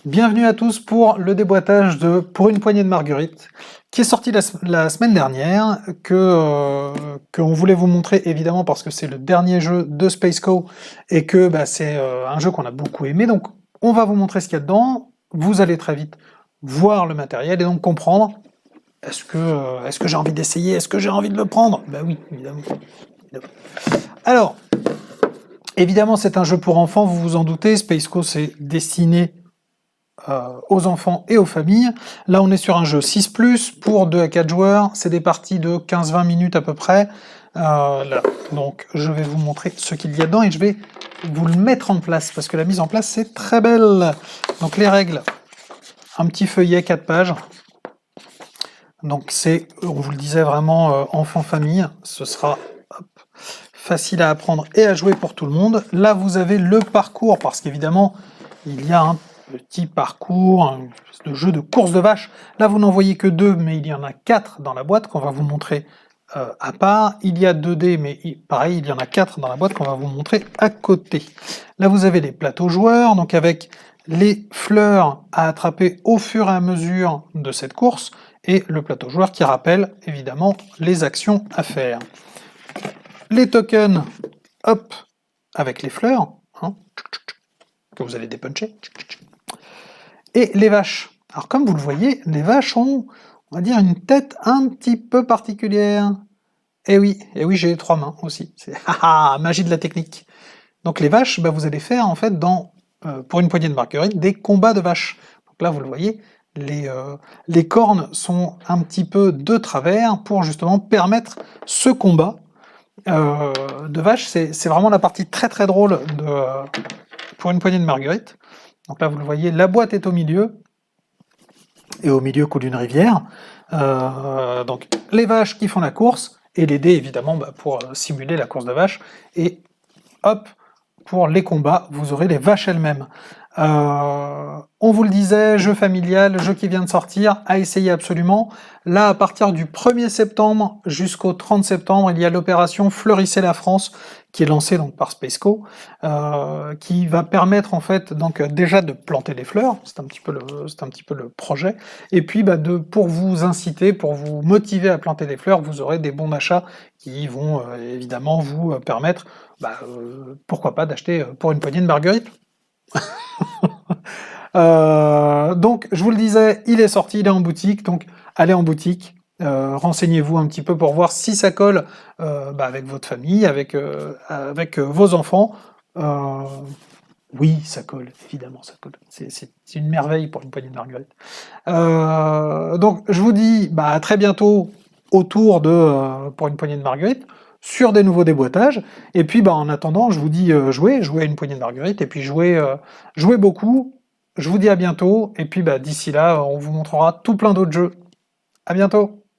Bienvenue à tous pour le déboîtage de Pour une poignée de marguerites, qui est sorti la semaine dernière, qu'on voulait vous montrer évidemment parce que c'est le dernier jeu de Spaceco et que c'est un jeu qu'on a beaucoup aimé, donc on va vous montrer ce qu'il y a dedans, vous allez très vite voir le matériel et donc comprendre est-ce que j'ai envie d'essayer, est-ce que j'ai envie de le prendre? Bah oui, évidemment. Alors, évidemment c'est un jeu pour enfants, vous vous en doutez, Spaceco c'est destiné aux enfants et aux familles. Là on est sur un jeu 6+, pour 2 à 4 joueurs, c'est des parties de 15-20 minutes à peu près. Là. Donc je vais vous montrer ce qu'il y a dedans et je vais vous le mettre en place, parce que la mise en place c'est très belle. Donc les règles, un petit feuillet 4 pages. Donc c'est, on vous le disait, vraiment enfant-famille, ce sera facile à apprendre et à jouer pour tout le monde. Là vous avez le parcours, parce qu'évidemment il y a un petit parcours, un de jeu de course de vache. Là vous n'en voyez que 2, mais il y en a 4 dans la boîte qu'on va vous montrer à part. Il y a 2 dés, mais pareil, il y en a 4 dans la boîte qu'on va vous montrer à côté. Là vous avez les plateaux joueurs, donc avec les fleurs à attraper au fur et à mesure de cette course, et le plateau joueur qui rappelle évidemment les actions à faire. Les tokens, hop, avec les fleurs, hein, que vous allez dépuncher. Et les vaches. Alors comme vous le voyez, les vaches ont, on va dire, une tête un petit peu particulière. Et oui, j'ai 3 mains aussi. C'est magie de la technique. Donc les vaches, vous allez faire en fait pour une poignée de marguerites, des combats de vaches. Donc là vous le voyez, les cornes sont un petit peu de travers pour justement permettre ce combat de vaches. C'est vraiment la partie très très drôle pour une poignée de marguerites. Donc là vous le voyez, la boîte est au milieu, et au milieu coule une rivière. Donc les vaches qui font la course, et les dés évidemment pour simuler la course de vaches, et hop, pour les combats, vous aurez les vaches elles-mêmes. On vous le disait, jeu familial, jeu qui vient de sortir, à essayer absolument. Là, à partir du 1er septembre jusqu'au 30 septembre, il y a l'opération Fleurissez la France, qui est lancée donc par Spaceco, qui va permettre en fait donc déjà de planter des fleurs, c'est un petit peu le projet, et puis pour vous inciter, pour vous motiver à planter des fleurs, vous aurez des bons d'achat qui vont évidemment vous permettre, pourquoi pas, d'acheter pour une poignée de marguerites. Donc je vous le disais, il est sorti, il est en boutique, donc allez en boutique, renseignez-vous un petit peu pour voir si ça colle avec votre famille, avec vos enfants. Oui, ça colle, évidemment ça colle, c'est une merveille pour une poignée de marguerites. Donc je vous dis à très bientôt autour de pour une poignée de marguerites, sur des nouveaux déboîtages, et puis en attendant, je vous dis jouez à une poignée de marguerites, et puis jouez beaucoup, je vous dis à bientôt, et puis d'ici là, on vous montrera tout plein d'autres jeux. À bientôt!